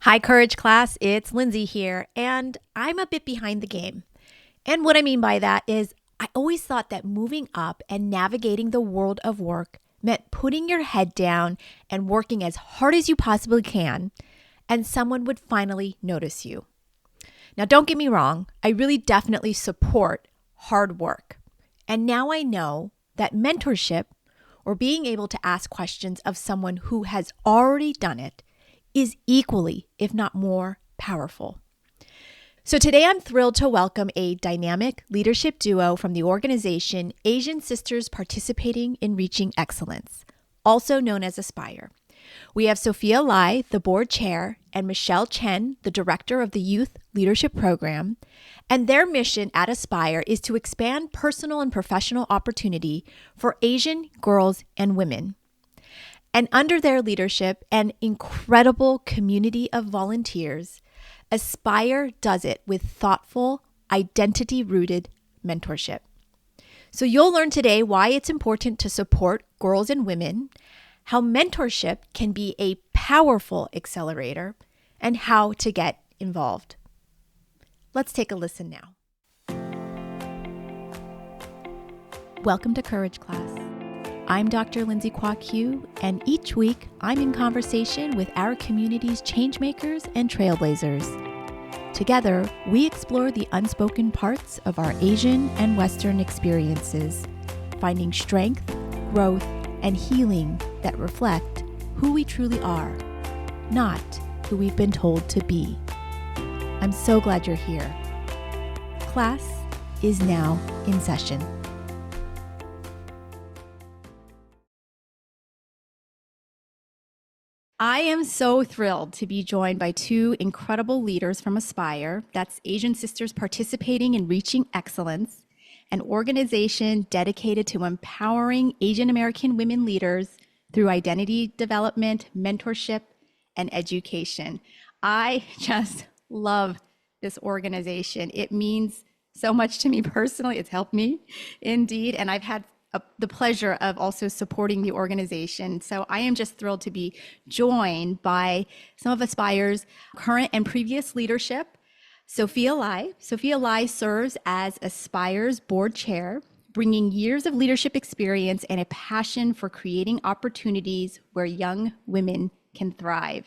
Hi, Courage class. It's Lindsay here, and I'm a bit behind the game. And what I mean by that is, I always thought that moving up and navigating the world of work meant putting your head down and working as hard as you possibly can, and someone would finally notice you. Now, don't get me wrong, I really definitely support hard work. And now I know that mentorship, or being able to ask questions of someone who has already done it, is equally, if not more, powerful. So today I'm thrilled to welcome a dynamic leadership duo from the organization Asian Sisters Participating in Reaching Excellence, also known as Aspire. We have Sophia Lai, the board chair, and Michelle Chen, the director of the Youth Leadership Program. And their mission at Aspire is to expand personal and professional opportunity for Asian girls and women. And under their leadership and incredible community of volunteers, Aspire does it with thoughtful, identity-rooted mentorship. So you'll learn today why it's important to support girls and women, how mentorship can be a powerful accelerator, and how to get involved. Let's take a listen now. Welcome to Courage Class. I'm Dr. Lindsay Kwock Hu, and each week I'm in conversation with our community's changemakers and trailblazers. Together, we explore the unspoken parts of our Asian and Western experiences, finding strength, growth, and healing that reflect who we truly are, not who we've been told to be. I'm so glad you're here. Class is now in session. I am so thrilled to be joined by two incredible leaders from Aspire. That's Asian Sisters Participating in Reaching Excellence, an organization dedicated to empowering Asian American women leaders through identity development, mentorship, and education. I just love this organization. It means so much to me personally. It's helped me indeed. And I've had the pleasure of also supporting the organization. So I am just thrilled to be joined by some of Aspire's current and previous leadership. Sophia Lai. Sophia Lai serves as Aspire's board chair, bringing years of leadership experience and a passion for creating opportunities where young women can thrive.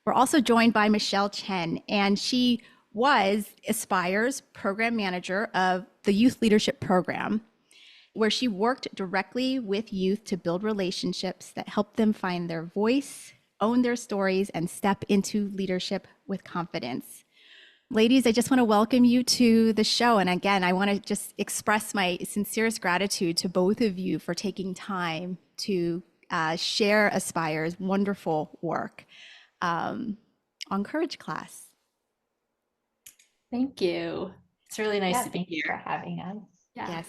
We're also joined by Michelle Chen, and she was Aspire's program manager of the Youth Leadership Program, where she worked directly with youth to build relationships that help them find their voice, own their stories, and step into leadership with confidence. Ladies, I just want to welcome you to the show. And again, I want to just express my sincerest gratitude to both of you for taking time to share Aspire's wonderful work on Courage Class. Thank you. It's really nice to be Thank you for here. having us. Yeah. Yes.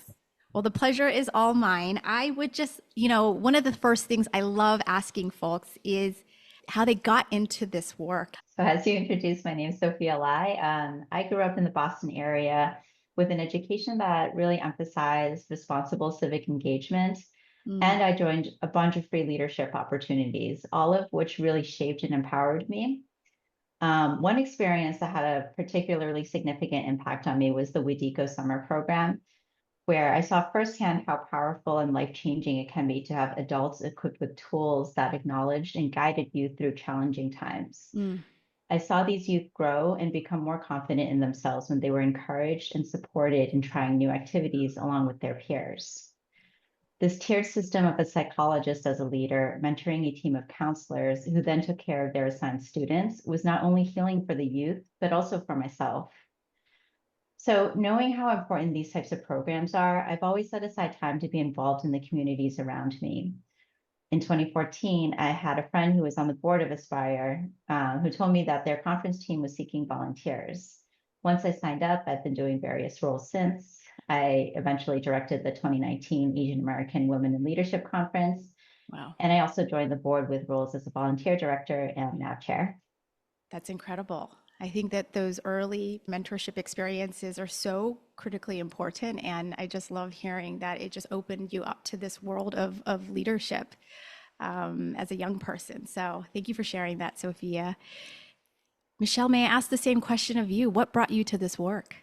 Well, the pleasure is all mine. I would just, one of the first things I love asking folks is how they got into this work. So as you introduced, my name is Sophia Lai. I grew up in the Boston area with an education that really emphasized responsible civic engagement. And I joined a bunch of free leadership opportunities, all of which really shaped and empowered me. One experience that had a particularly significant impact on me was the Wadiko Summer Program, where I saw firsthand how powerful and life-changing it can be to have adults equipped with tools that acknowledged and guided youth through challenging times. I saw these youth grow and become more confident in themselves when they were encouraged and supported in trying new activities along with their peers. This tiered system of a psychologist as a leader, mentoring a team of counselors who then took care of their assigned students, was not only healing for the youth, but also for myself. So knowing how important these types of programs are, I've always set aside time to be involved in the communities around me. In 2014, I had a friend who was on the board of Aspire who told me that their conference team was seeking volunteers. Once I signed up, I've been doing various roles since. I eventually directed the 2019 Asian American Women in Leadership Conference. Wow. And I also joined the board with roles as a volunteer director and now chair. That's incredible. I think that those early mentorship experiences are so critically important. And I just love hearing that it just opened you up to this world of leadership as a young person. So thank you for sharing that, Sophia. Michelle, may I ask the same question of you? What brought you to this work?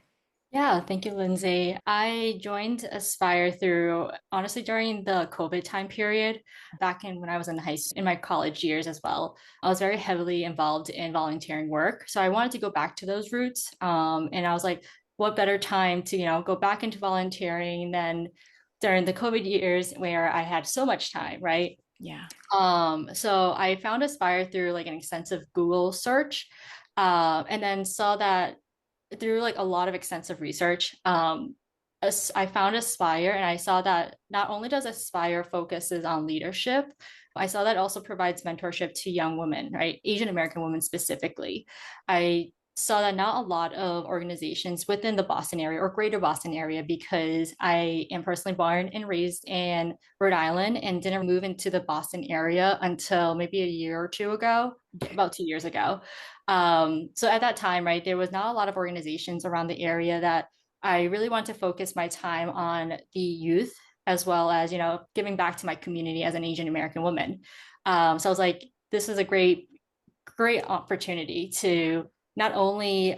Yeah, thank you, Lindsay. I joined Aspire through honestly during the COVID time period, back in when I was in high school, in my college years as well. I was very heavily involved in volunteering work. So I wanted to go back to those roots. And I was like, what better time to, go back into volunteering than during the COVID years where I had so much time, right? Yeah. So I found Aspire through like an extensive Google search, and then saw that through like a lot of extensive research, I found Aspire and I saw that not only does Aspire focuses on leadership, I saw that also provides mentorship to young women, right? Asian American women specifically. I saw that not a lot of organizations within the Boston area or greater Boston area, because I am personally born and raised in Rhode Island and didn't move into the Boston area until maybe a year or two ago, about 2 years ago. So at that time, right, there was not a lot of organizations around the area that I really want to focus my time on the youth as well as, giving back to my community as an Asian American woman. So I was like, this is a great opportunity to not only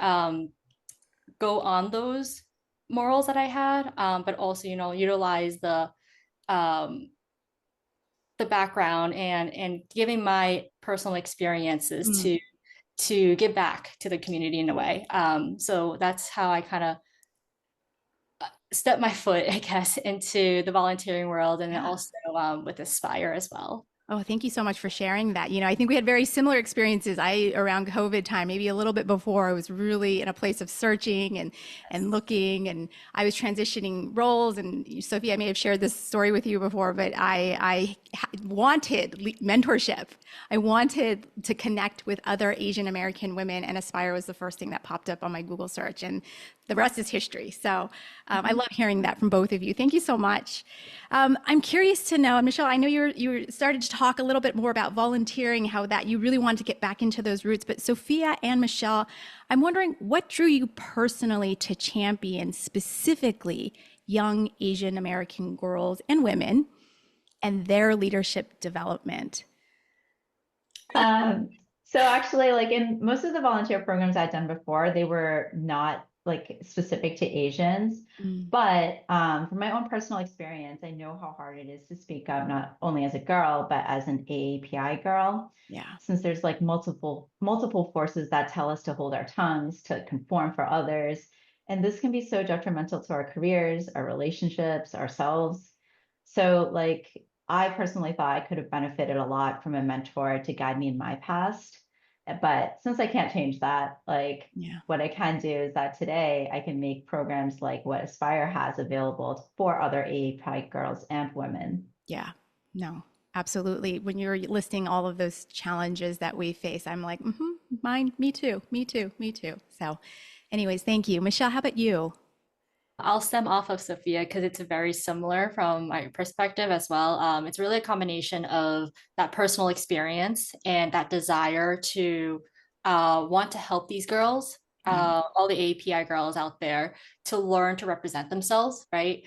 go on those morals that I had, but also, utilize um, the background and giving my personal experiences Mm. to give back to the community in a way. So that's how I kind of stepped my foot, I guess, into the volunteering world, and then Yeah. also with Aspire as well. Oh, thank you so much for sharing that. I think we had very similar experiences. Around COVID time, maybe a little bit before, I was really in a place of searching and looking, and I was transitioning roles. And Sophie, I may have shared this story with you before, but I wanted mentorship. I wanted to connect with other Asian American women, and Aspire was the first thing that popped up on my Google search, and the rest is history. So I love hearing that from both of you. Thank you so much. I'm curious to know, and Michelle, I know you started to talk a little bit more about volunteering, how that you really wanted to get back into those roots. But Sophia and Michelle, I'm wondering what drew you personally to champion specifically young Asian American girls and women and their leadership development. Um, so actually, like in most of the volunteer programs I'd done before, they were not like specific to Asians. Mm, But from my own personal experience, I know how hard it is to speak up, not only as a girl, but as an AAPI girl, yeah. since there's like multiple forces that tell us to hold our tongues, to conform for others. And this can be so detrimental to our careers, our relationships, ourselves. So like I personally thought I could have benefited a lot from a mentor to guide me in my past. But since I can't change that, like Yeah. what I can do is that today I can make programs like what Aspire has available for other AAPI girls and women. Yeah. No, absolutely. When you're listing all of those challenges that we face, I'm like, mine, me too, me too, me too. So, anyways, thank you. Michelle, how about you? I'll stem off of Sophia because it's very similar from my perspective as well. It's really a combination of that personal experience and that desire to want to help these girls, Yeah. all the API girls out there, to learn to represent themselves, right?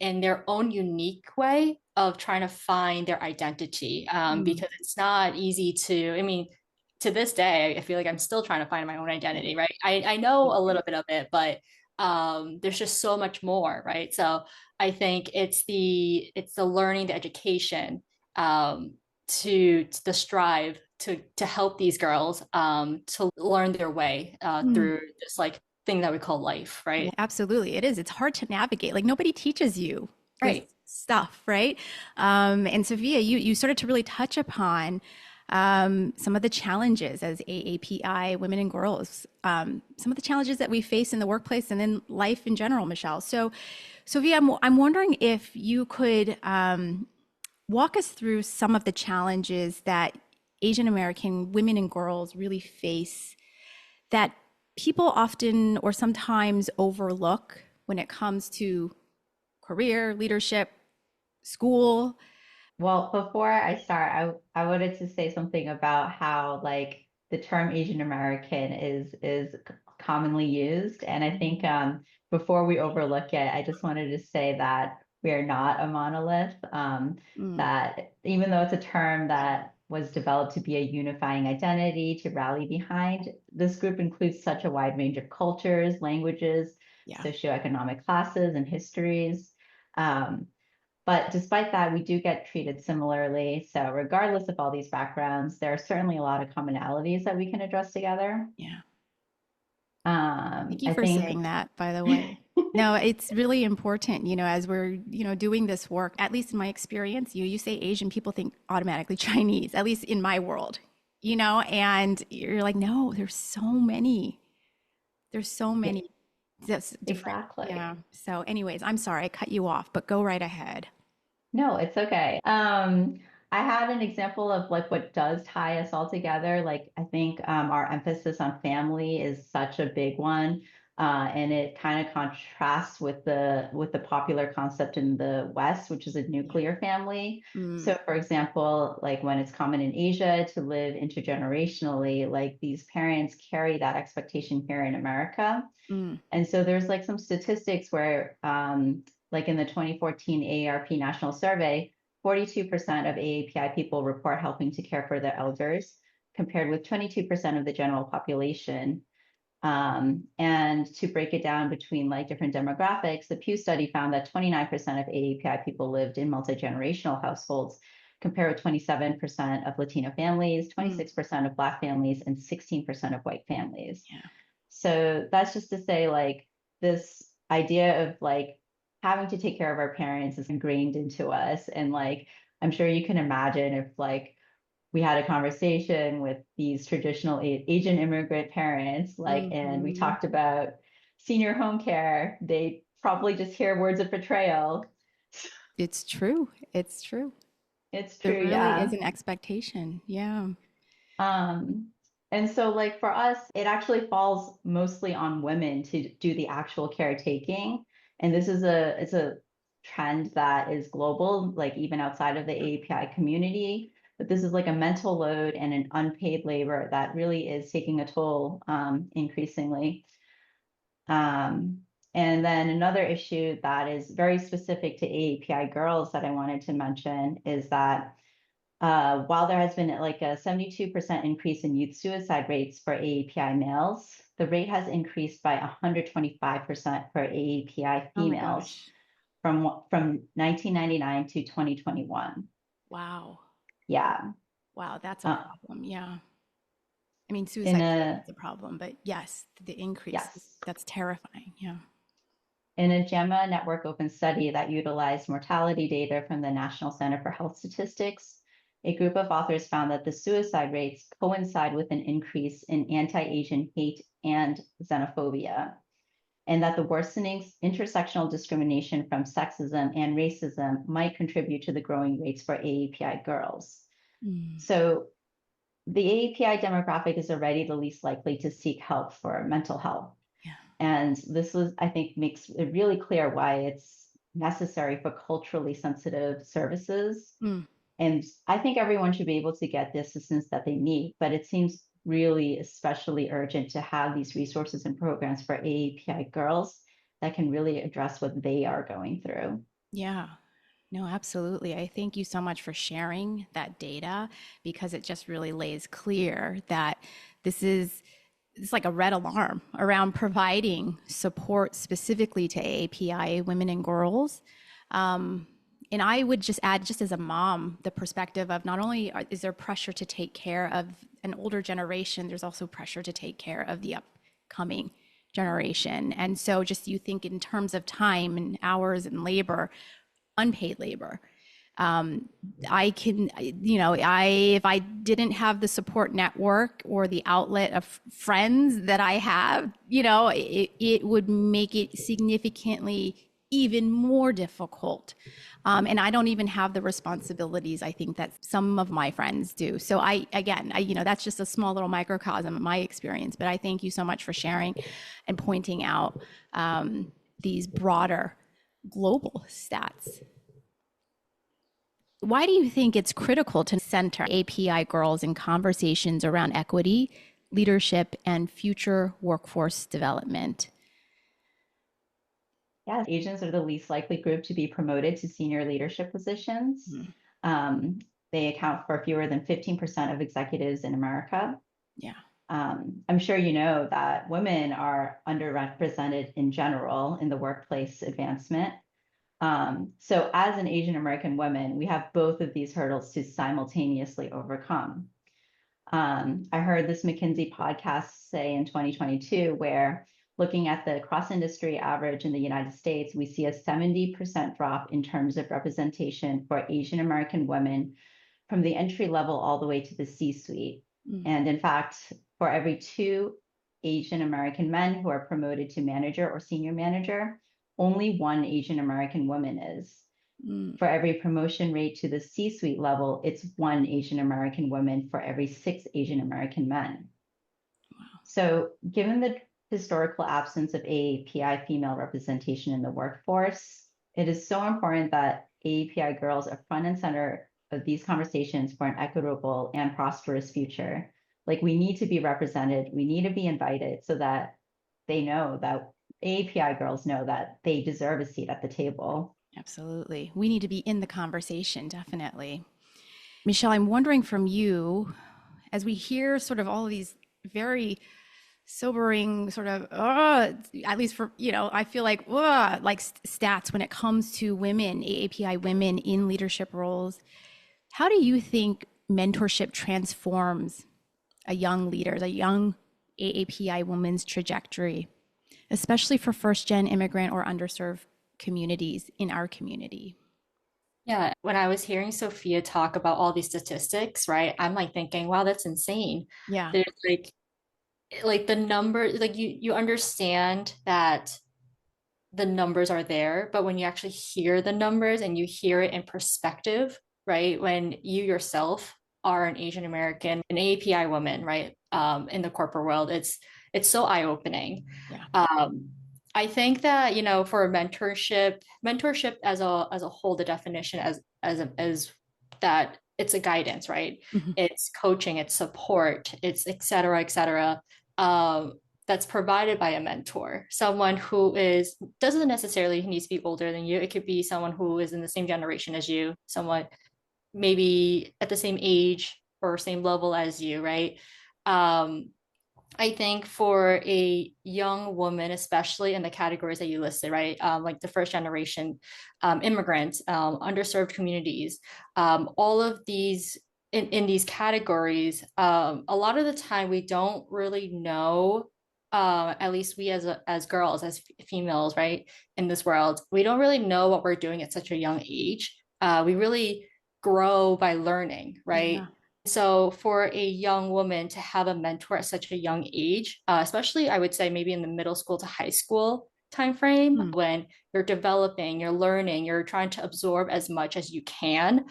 In their own unique way of trying to find their identity, Mm, because it's not easy to, I mean, to this day, I feel like I'm still trying to find my own yeah. identity, right? I know a little bit of it, but there's just so much more, right? So I think it's the learning, the education, to the strive to help these girls to learn their way Mm, through this like thing that we call life, yeah, right? absolutely. It is. It's hard to navigate. Like nobody teaches you this Right. stuff, right? And Sophia, you started to really touch upon some of the challenges as AAPI women and girls, some of the challenges that we face in the workplace and in life in general, Michelle. So, Sophia, I'm wondering if you could walk us through some of the challenges that Asian American women and girls really face that people often or sometimes overlook when it comes to career, leadership, school. Well, before I start, I wanted to say something about how like the term Asian American is commonly used, and I think before we overlook it, I just wanted to say that we are not a monolith. Mm, That even though it's a term yeah. that was developed to be a unifying identity to rally behind. This group includes such a wide range of cultures, languages, socioeconomic classes, and histories. But despite that, we do get treated similarly. So regardless of all these backgrounds, there are certainly a lot of commonalities that we can address together. Yeah. Thank you for saying that, by the way. No, it's really important, as we're, doing this work, at least in my experience, you say Asian, people think automatically Chinese, at least in my world, and you're like, no, there's so many. There's so many. Exactly. Yeah. So anyways, I'm sorry, I cut you off, but go right ahead. No, it's okay. I had an example of like what does tie us all together. Like I think our emphasis on family is such a big one, and it kind of contrasts with the popular concept in the West, which is a nuclear family. So, for example, like when it's common in Asia to live intergenerationally, like these parents carry that expectation here in America. And so there's like some statistics where like in the 2014 AARP National Survey, 42% of AAPI people report helping to care for their elders, compared with 22% of the general population. And to break it down between like different demographics, the Pew study found that 29% of AAPI people lived in multi-generational households, compared with 27% of Latino families, 26% of Black families, and 16% of white families. Yeah. So that's just to say, like, this idea of like having to take care of our parents is ingrained into us. And like, I'm sure you can imagine if like we had a conversation with these traditional Asian immigrant parents, like, and we talked about senior home care, they probably just hear words of betrayal. It's true. It's true. It's true. It really is an expectation. Yeah. And so like for us, it actually falls mostly on women to do the actual caretaking. And this is it's a trend that is global, like even outside of the AAPI community. But this is like a mental load and an unpaid labor that really is taking a toll increasingly. And then another issue that is very specific to AAPI girls that I wanted to mention is that while there has been like a 72% increase in youth suicide rates for AAPI males, the rate has increased by 125% for AAPI females from 1999 to 2021. Wow. Yeah. Wow, that's a problem. Yeah. I mean, suicide is a problem, but yes, the increase, that's terrifying. Yeah. In a GEMMA network open study that utilized mortality data from the National Center for Health Statistics, a group of authors found that the suicide rates coincide with an increase in anti-Asian hate and xenophobia, and that the worsening intersectional discrimination from sexism and racism might contribute to the growing rates for AAPI girls. So the AAPI demographic is already the least likely to seek help for mental health. Yeah. And this was, I think, makes it really clear why it's necessary for culturally sensitive services. And I think everyone should be able to get the assistance that they need, but it seems really especially urgent to have these resources and programs for AAPI girls that can really address what they are going through. Yeah. No, absolutely. I thank you so much for sharing that data, because it just really lays clear that it's like a red alarm around providing support specifically to AAPI women and girls. And I would just add, just as a mom, the perspective of not only is there pressure to take care of an older generation, there's also pressure to take care of the upcoming generation. And so just you think in terms of time and hours and labor, unpaid labor. If I didn't have the support network or the outlet of friends that I have, it would make it significantly even more difficult. And I don't even have the responsibilities I think that some of my friends do. So that's just a small little microcosm of my experience, but I thank you so much for sharing and pointing out these broader global stats. Why do you think it's critical to center API girls in conversations around equity, leadership, and future workforce development? Yes, Asians are the least likely group to be promoted to senior leadership positions. they account for fewer than 15% of executives in America. Yeah. I'm sure you know that women are underrepresented in general in the workplace advancement. So as an Asian American woman, we have both of these hurdles to simultaneously overcome. I heard this McKinsey podcast say in 2022, where looking at the cross-industry average in the United States, we see a 70% drop in terms of representation for Asian American women from the entry level all the way to the C-suite. And in fact, for every 2 Asian American men who are promoted to manager or senior manager, only 1 Asian American woman is. For every promotion rate to the C-suite level, it's 1 Asian American woman for every 6 Asian American men. Wow. So given the historical absence of AAPI female representation in the workforce, it is so important that AAPI girls are front and center of these conversations for an equitable and prosperous future. Like, we need to be represented, we need to be invited so that they know that AAPI girls know that they deserve a seat at the table. Absolutely. We need to be in the conversation, definitely. Michelle, I'm wondering from you, as we hear sort of all of these very sobering sort of, at least for, I feel like stats when it comes to women, AAPI women in leadership roles. How do you think mentorship transforms a young leader, a young AAPI woman's trajectory, especially for first-gen immigrant or underserved communities in our community? Yeah, when I was hearing Sophia talk about all these statistics, right, I'm like thinking, wow, that's insane. Yeah. There's like the number, like you understand that the numbers are there, but when you actually hear the numbers and you hear it in perspective, right, when you yourself are an Asian American, an AAPI woman, right, in the corporate world, it's so eye-opening. Yeah. I think that, for mentorship as a whole, the definition as that it's a guidance, right? Mm-hmm. It's coaching, it's support, it's et cetera, that's provided by a mentor, someone who doesn't necessarily need to be older than you. It could be someone who is in the same generation as you, someone maybe at the same age or same level as you, right? I think for a young woman, especially in the categories that you listed, right? Like the first generation immigrants, underserved communities, all of these in these categories, a lot of the time we don't really know, at least we as girls, as females, right, in this world, we don't really know what we're doing at such a young age. We really grow by learning, right? Yeah. So for a young woman to have a mentor at such a young age, especially I would say maybe in the middle school to high school timeframe, when you're developing, you're learning, you're trying to absorb as much as you can,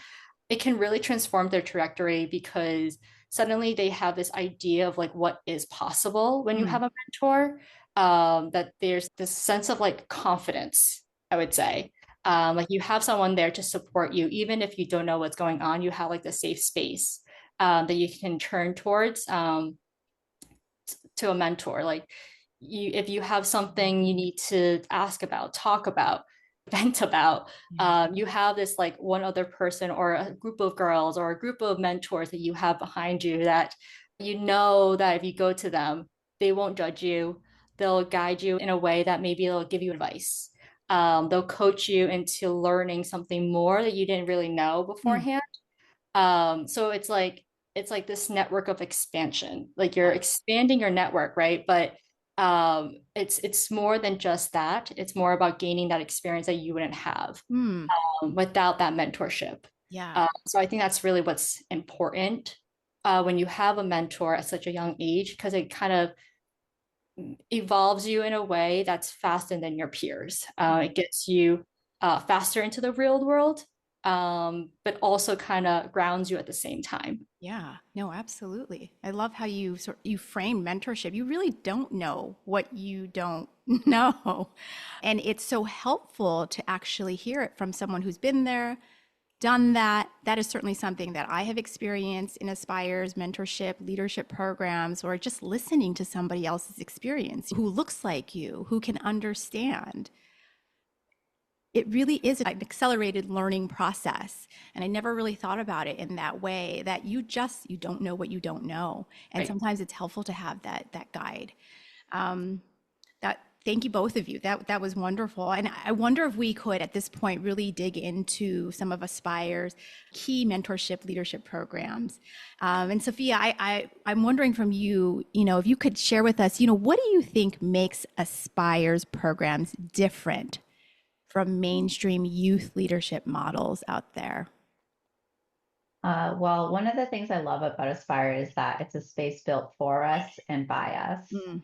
it can really transform their trajectory, because suddenly they have this idea of like what is possible when you have a mentor, that there's this sense of like confidence, I would say. Like you have someone there to support you, even if you don't know what's going on, you have like the safe space that you can turn towards, to a mentor. Like if you have something you need to ask about, talk about, vent about, you have this like one other person or a group of girls or a group of mentors that you have behind you, that that if you go to them, they won't judge you. They'll guide you in a way that maybe they'll give you advice. They'll coach you into learning something more that you didn't really know beforehand. So it's like this network of expansion, like you're expanding your network, right? But it's more than just that. It's more about gaining that experience that you wouldn't have without that mentorship. Yeah. So I think that's really what's important when you have a mentor at such a young age, because it kind of evolves you in a way that's faster than your peers. It gets you faster into the real world, but also kind of grounds you at the same time. Yeah, no, absolutely. I love how you frame mentorship. You really don't know what you don't know. And it's so helpful to actually hear it from someone who's been there, done that. That is certainly something that I have experienced in Aspire's mentorship, leadership programs, or just listening to somebody else's experience who looks like you, who can understand. it really is an accelerated learning process. And I never really thought about it in that way, that you don't know what you don't know. And Right. sometimes it's helpful to have that guide. That thank you both of you. That was wonderful. And I wonder if we could at this point really dig into some of Aspire's key mentorship leadership programs. And Sophia, I'm wondering from you, if you could share with us, what do you think makes Aspire's programs different from mainstream youth leadership models out there? Well, one of the things I love about Aspire is that it's a space built for us and by us. Mm,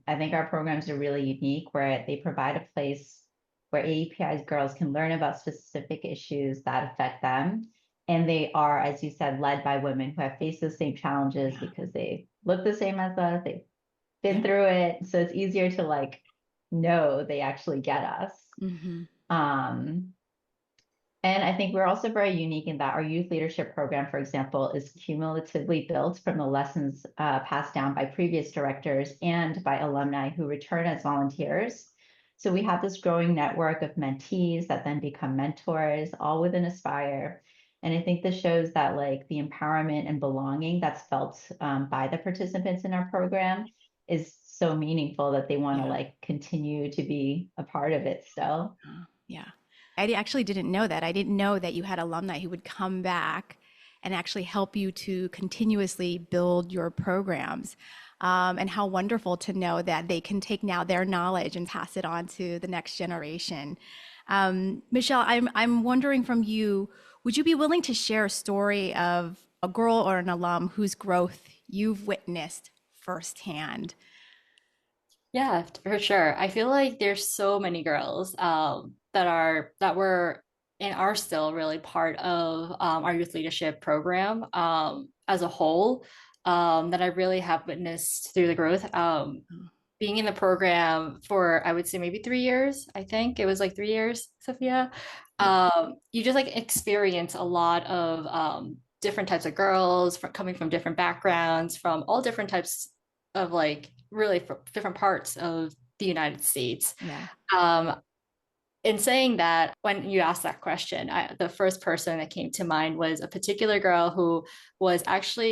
I think our programs are really unique where they provide a place where AAPI's girls can learn about specific issues that affect them. And they are, as you said, led by women who have faced those same challenges because they look the same as us. They've been through it. So it's easier to know they actually get us. mm-hmm. And I think we're also very unique in that our youth leadership program, for example, is cumulatively built from the lessons passed down by previous directors and by alumni who return as volunteers. So we have this growing network of mentees that then become mentors, all within Aspire. And I think this shows that the empowerment and belonging that's felt by the participants in our program is so meaningful that they want to continue to be a part of it still. Yeah. I actually didn't know that. I didn't know that you had alumni who would come back and actually help you to continuously build your programs. And how wonderful to know that they can take now their knowledge and pass it on to the next generation. Michelle, I'm wondering from you, would you be willing to share a story of a girl or an alum whose growth you've witnessed firsthand? Yeah, for sure. I feel like there's so many girls that were and are still really part of our youth leadership program as a whole that I really have witnessed through the growth. Being in the program for, I would say, maybe 3 years. I think it was like 3 years, Sophia. You just experience a lot of different types of girls coming from different backgrounds, from all different types of really different parts of the United States. Yeah. In saying that, when you asked that question, the first person that came to mind was a particular girl who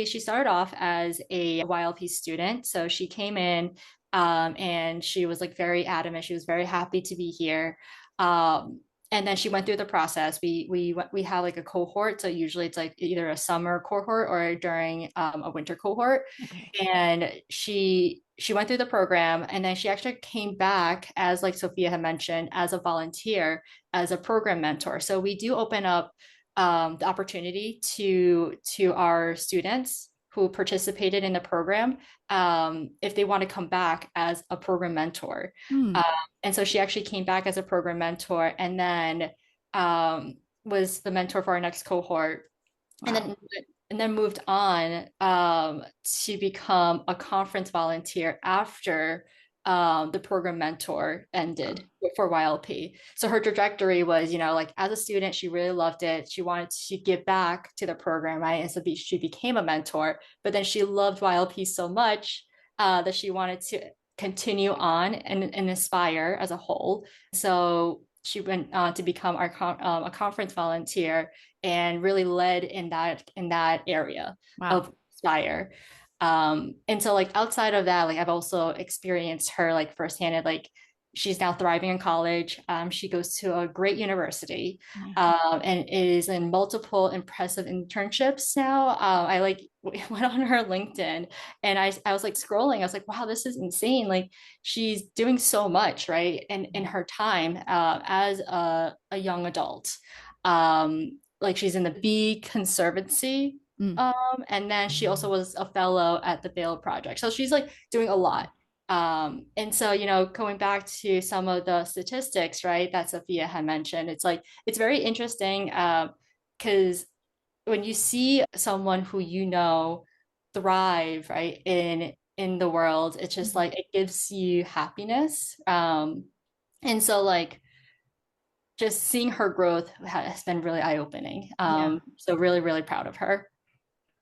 she started off as a YLP student. So she came in and she was very adamant. She was very happy to be here. And then she went through the process. We have a cohort. So usually it's either a summer cohort or during a winter cohort. Okay. And she went through the program, and then she actually came back, as Sophia had mentioned, as a volunteer, as a program mentor. So we do open up the opportunity to our students who participated in the program if they want to come back as a program mentor. Hmm. And so she actually came back as a program mentor, and then was the mentor for our next cohort. Wow. And then moved on to become a conference volunteer after the program mentor ended for YLP. So her trajectory was, as a student, she really loved it. She wanted to give back to the program, right? And so she became a mentor, but then she loved YLP so much that she wanted to continue on and aspire as a whole. So she went on to become a conference volunteer and really led in that area Wow. of Aspire. And so outside of that, I've also experienced her firsthand. She's now thriving in college. She goes to a great university and is in multiple impressive internships now. I went on her LinkedIn and I was scrolling. I was like, wow, this is insane. She's doing so much, right? And in her time as a young adult. She's in the Bee Conservancy. And then she also was a fellow at the Veil Project. So she's doing a lot. And so, going back to some of the statistics, right, that Sophia had mentioned, it's very interesting because when you see someone who thrive, right, in the world, it's just it gives you happiness. And so just seeing her growth has been really eye-opening. Yeah. So really, really proud of her.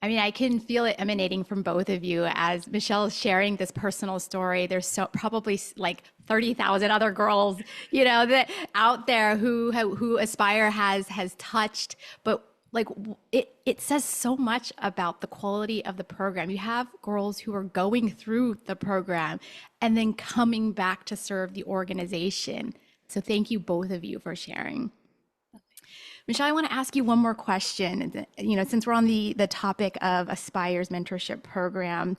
I mean, I can feel it emanating from both of you as Michelle is sharing this personal story. There's probably like 30,000 other girls, that out there who Aspire has touched, but like it says so much about the quality of the program. You have girls who are going through the program and then coming back to serve the organization. So thank you both of you for sharing. Michelle, I want to ask you one more question. Since we're on the topic of Aspire's mentorship program,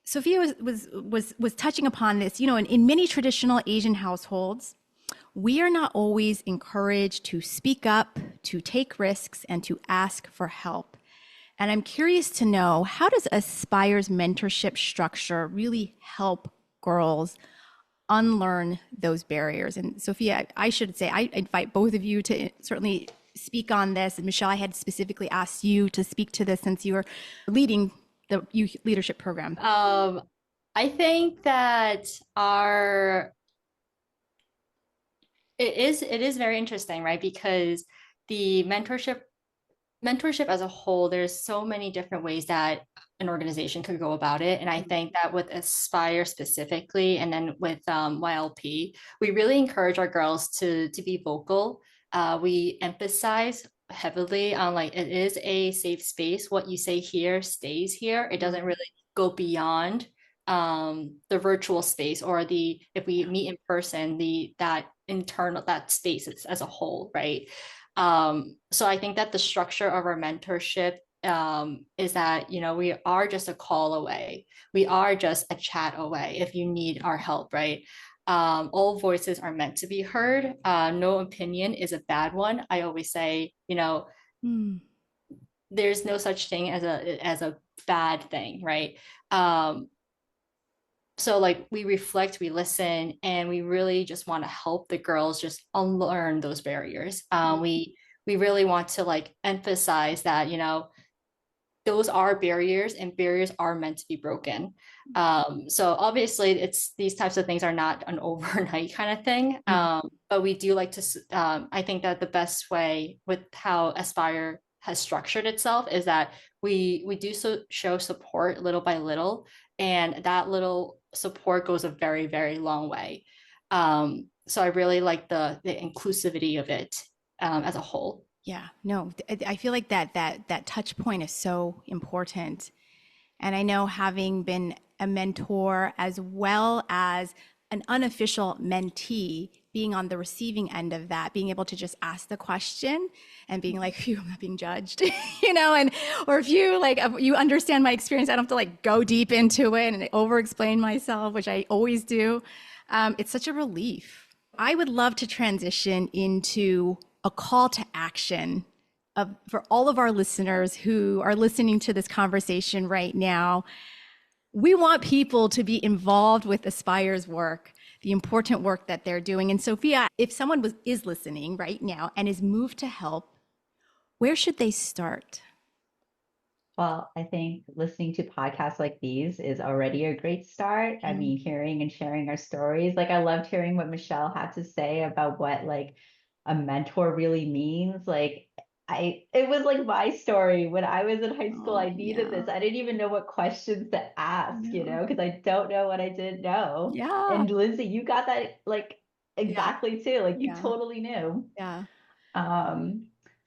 Sophia was touching upon this. In many traditional Asian households, we are not always encouraged to speak up, to take risks, and to ask for help. And I'm curious to know, how does Aspire's mentorship structure really help girls unlearn those barriers? And Sophia, I should say, I invite both of you to certainly speak on this. And Michelle, I had specifically asked you to speak to this since you are leading the youth leadership program. I think that it is very interesting, right? Because the mentorship as a whole, there's so many different ways that an organization could go about it. And I think that with Aspire specifically, and then with YLP, we really encourage our girls to be vocal. We emphasize heavily on like, it is a safe space. What you say here stays here. It doesn't really go beyond the virtual space, or if we meet in person, that space as a whole, right? So I think that the structure of our mentorship is that, we are just a call away. We are just a chat away if you need our help, right? All voices are meant to be heard. No opinion is a bad one. I always say, there's no such thing as a bad thing, right? So like, we reflect, we listen, and we really just want to help the girls just unlearn those barriers. We really want to like emphasize that, those are barriers, and barriers are meant to be broken. So obviously these types of things are not an overnight kind of thing. But we do like to, I think that the best way with how Aspire has structured itself is that we do show support little by little, and that little support goes a very, very long way. So I really like the inclusivity of it as a whole. Yeah, no, I feel like that touch point is so important. And I know, having been a mentor as well as an unofficial mentee, being on the receiving end of that, being able to just ask the question and being like, phew, I'm not being judged, or if you understand my experience, I don't have to like go deep into it and over explain myself, which I always do. It's such a relief. I would love to transition into a call to action for all of our listeners who are listening to this conversation right now. We want people to be involved with Aspire's work, the important work that they're doing. And Sophia, if someone is listening right now and is moved to help, where should they start? Well, I think listening to podcasts like these is already a great start. I mean, hearing and sharing our stories. Like, I loved hearing what Michelle had to say about what like a mentor really means. Like, it was like my story when I was in high school. I needed this. I didn't even know what questions to ask, because I don't know what I didn't know. Yeah. And Lindsay, you got that like exactly too. Like, you totally knew. Yeah.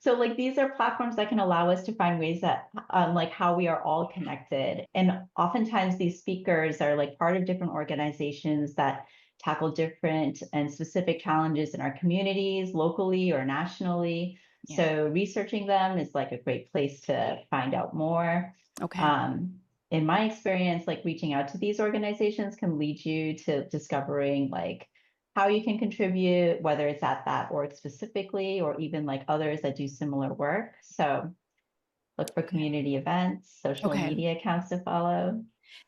So like, these are platforms that can allow us to find ways that like how we are all connected. And oftentimes these speakers are like part of different organizations that tackle different and specific challenges in our communities, locally or nationally. So researching them is like a great place to find out more. Okay. In my experience, like, reaching out to these organizations can lead you to discovering like how you can contribute, whether it's at that org specifically, or even like others that do similar work. So look for community events, social media accounts to follow.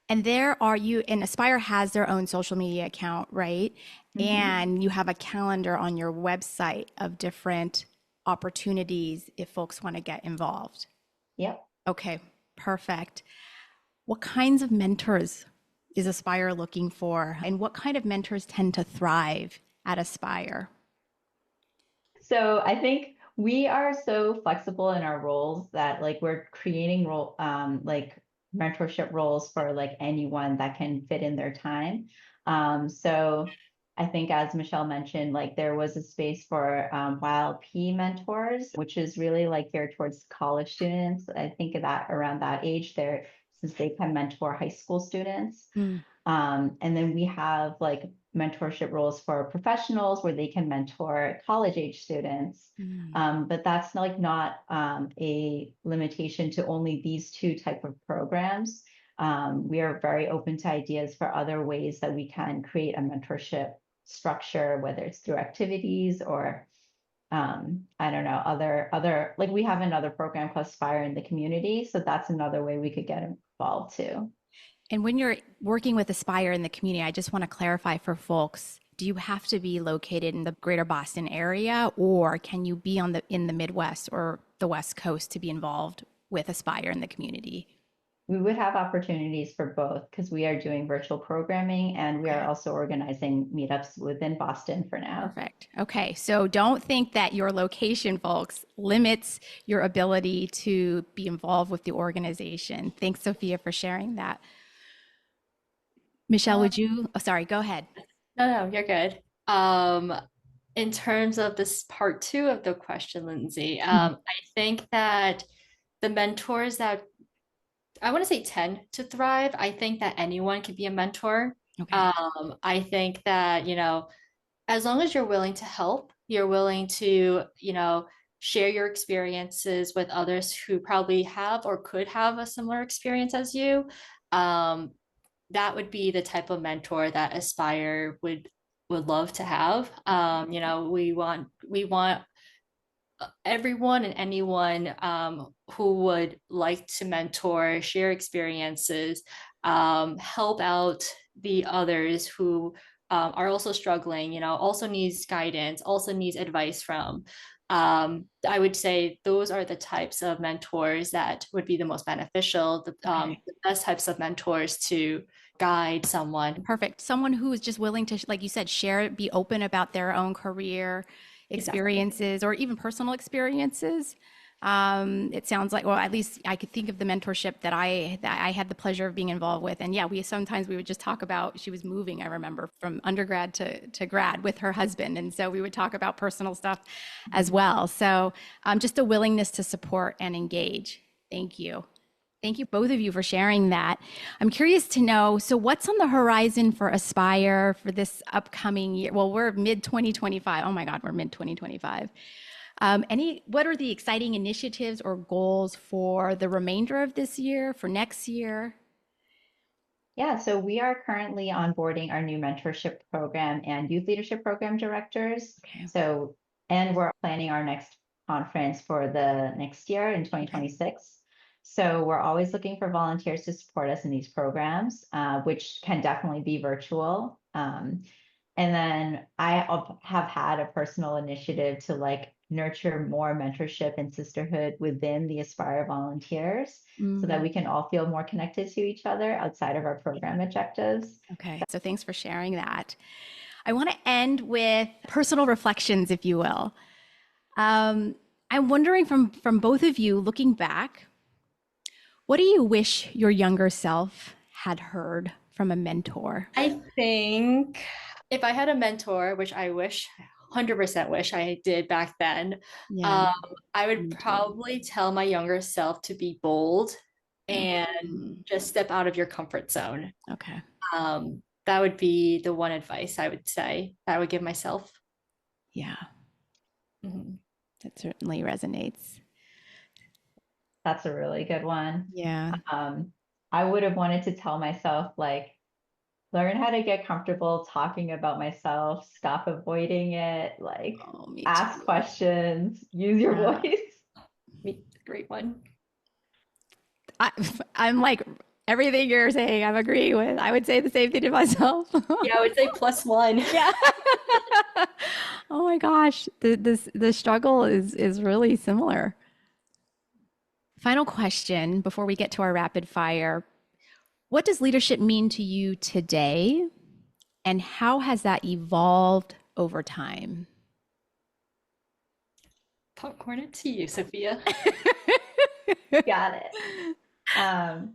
And and Aspire has their own social media account, right? And you have a calendar on your website of different opportunities if folks want to get involved. Yep. Okay, perfect. What kinds of mentors is Aspire looking for? And what kind of mentors tend to thrive at Aspire? So I think We are so flexible in our roles that like we're creating like mentorship roles for like anyone that can fit in their time. So I think as Michelle mentioned, like there was a space for AAPI mentors, which is really like geared towards college students. I think that around that age there, since they can mentor high school students. Mm. And then we have like mentorship roles for professionals where they can mentor college age students. But that's not a limitation to only these two type of programs. We are very open to ideas for other ways that we can create a mentorship structure, whether it's through activities or I don't know, other like we have another program called Spire in the community. So that's another way we could get involved too. And when you're working with Aspire in the community, I just want to clarify for folks, do you have to be located in the greater Boston area, or can you be in the Midwest or the West Coast to be involved with Aspire in the community? We would have opportunities for both because we are doing virtual programming and we are also organizing meetups within Boston for now. Perfect. Okay. So don't think that your location, folks, limits your ability to be involved with the organization. Thanks, Sophia, for sharing that. Michelle, would you? Oh, sorry, go ahead. No, you're good. In terms of this part two of the question, Lindsay, I think that the mentors that I want to say tend to thrive. I think that anyone can be a mentor. Okay. I think that, as long as you're willing to help, you're willing to, share your experiences with others who probably have or could have a similar experience as you. That would be the type of mentor that Aspire would love to have. We want everyone and anyone who would like to mentor, share experiences, help out the others who are also struggling, also needs guidance, also needs advice from. I would say those are the types of mentors that would be the most beneficial, the best types of mentors to guide someone. Perfect. Someone who is just willing to, like you said, share, be open about their own career experiences or even personal experiences. It sounds like, well, at least I could think of the mentorship that I had the pleasure of being involved with. And yeah, we would just talk about, she was moving, I remember, from undergrad to grad with her husband. And so we would talk about personal stuff as well. So just a willingness to support and engage. Thank you. Thank you, both of you, for sharing that. I'm curious to know, so what's on the horizon for Aspire for this upcoming year? Well, we're mid-2025. Oh my God, we're mid-2025. What are the exciting initiatives or goals for the remainder of this year, for next year? Yeah, so we are currently onboarding our new mentorship program and youth leadership program directors. Okay. And we're planning our next conference for the next year in 2026. So we're always looking for volunteers to support us in these programs, which can definitely be virtual. And then I have had a personal initiative to like nurture more mentorship and sisterhood within the Aspire volunteers so that we can all feel more connected to each other outside of our program objectives. Okay, so thanks for sharing that. I want to end with personal reflections, if you will. I'm wondering from both of you, looking back, what do you wish your younger self had heard from a mentor? I think if I had a mentor, which I 100% wish I did back then, I would probably tell my younger self to be bold and just step out of your comfort zone. Okay. That would be the one advice I would say that I would give myself. Yeah. Mm-hmm. That certainly resonates. That's a really good one. Yeah. I would have wanted to tell myself, like, learn how to get comfortable talking about myself, stop avoiding it, like ask questions, use your voice. Great one. I'm like, everything you're saying, I'm agreeing with. I would say the same thing to myself. Yeah, I would say +1. Yeah. Oh my gosh, the struggle is really similar. Final question before we get to our rapid fire. What does leadership mean to you today, and how has that evolved over time? Popcorn it to you, Sophia. Got it.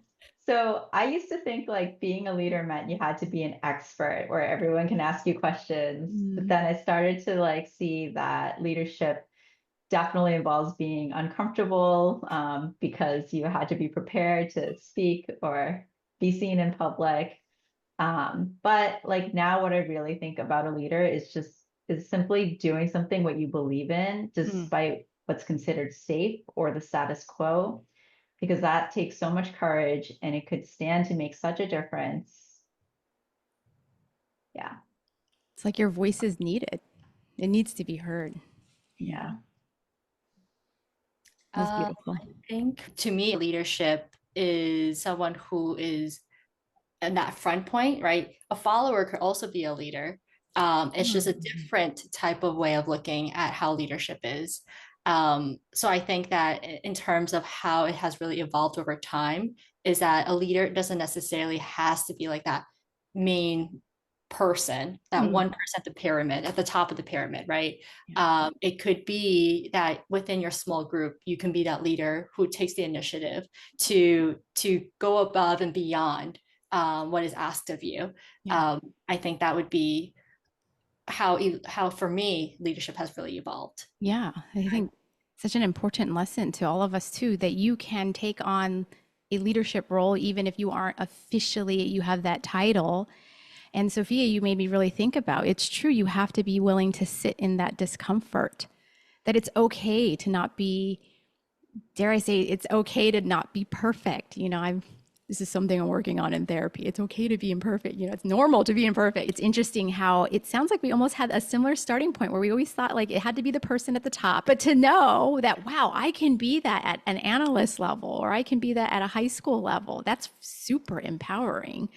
So I used to think like being a leader meant you had to be an expert where everyone can ask you questions. But then I started to like see that leadership definitely involves being uncomfortable, because you had to be prepared to speak or be seen in public. But like now what I really think about a leader is simply doing something what you believe in, despite what's considered safe or the status quo, because that takes so much courage and it could stand to make such a difference. Yeah. It's like your voice is needed. It needs to be heard. Yeah. That's beautiful. I think to me, leadership is someone who is in that front point, right? A follower could also be a leader. It's just a different type of way of looking at how leadership is. So I think that in terms of how it has really evolved over time, is that a leader doesn't necessarily has to be like that main person, that 1% at the pyramid, at the top of the pyramid, right? It could be that within your small group, you can be that leader who takes the initiative to go above and beyond what is asked of you. I think that would be how for me leadership has really evolved. Yeah, I think such an important lesson to all of us too, that you can take on a leadership role even if you aren't officially, you have that title. And Sophia, you made me really think about, it's true, you have to be willing to sit in that discomfort, that it's okay to not be, dare I say, it's okay to not be perfect. You know, this is something I'm working on in therapy. It's okay to be imperfect. You know, it's normal to be imperfect. It's interesting how it sounds like we almost had a similar starting point where we always thought like it had to be the person at the top, but to know that, wow, I can be that at an analyst level, or I can be that at a high school level. That's super empowering.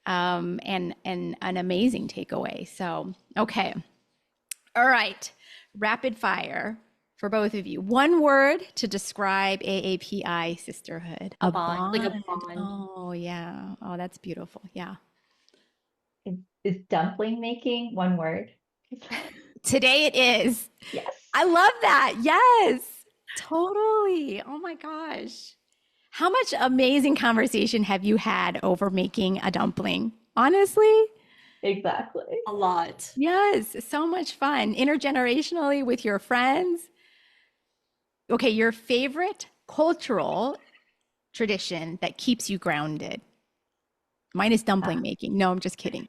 And an amazing takeaway. So, okay. All right. Rapid fire for both of you. One word to describe AAPI sisterhood. A bond, like a bond. Oh, yeah. Oh, that's beautiful. Yeah. Is dumpling making one word? Today it is. Yes. I love that. Yes, totally. Oh my gosh. How much amazing conversation have you had over making a dumpling? Honestly? Exactly. A lot. Yes, so much fun. Intergenerationally with your friends. Okay, your favorite cultural tradition that keeps you grounded? Mine is dumpling making. No, I'm just kidding.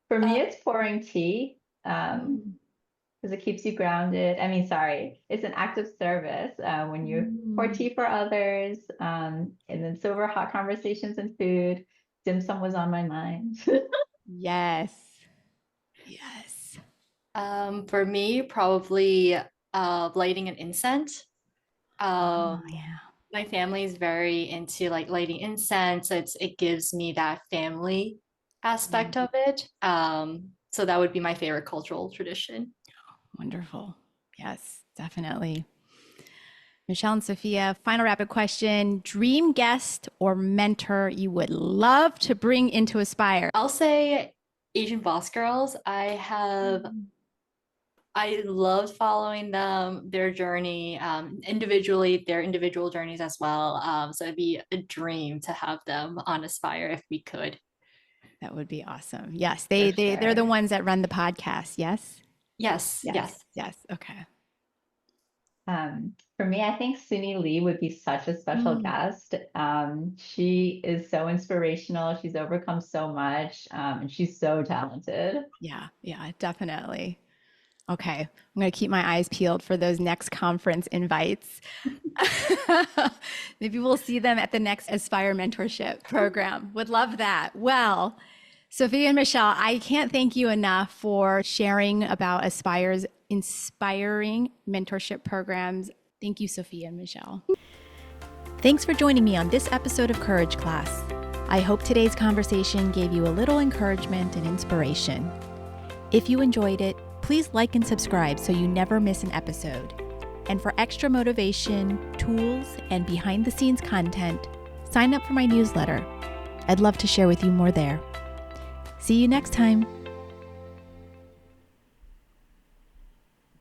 For me, it's pouring tea. Because it keeps you grounded. I mean, sorry, it's an act of service when you pour tea for others, and then silver hot conversations and food. Dim sum was on my mind. Yes. Yes. For me, probably lighting an incense. Oh, yeah. My family is very into like lighting incense. It gives me that family aspect of it. So that would be my favorite cultural tradition. Wonderful. Yes, definitely. Michelle and Sophia, final rapid question. Dream guest or mentor you would love to bring into Aspire? I'll say Asian Boss Girls. I loved following them, their journey, individually, their individual journeys as well. So it'd be a dream to have them on Aspire if we could. That would be awesome. Yes, they're the ones that run the podcast. Yes. Yes. Okay. For me, I think Suni Lee would be such a special guest. She is so inspirational. She's overcome so much, and she's so talented. Yeah, definitely. Okay, I'm going to keep my eyes peeled for those next conference invites. Maybe we'll see them at the next Aspire mentorship program. Would love that. Well, Sophia and Michelle, I can't thank you enough for sharing about Aspire's inspiring mentorship programs. Thank you, Sophia and Michelle. Thanks for joining me on this episode of Courage Class. I hope today's conversation gave you a little encouragement and inspiration. If you enjoyed it, please like and subscribe so you never miss an episode. And for extra motivation, tools, and behind-the-scenes content, sign up for my newsletter. I'd love to share with you more there. See you next time.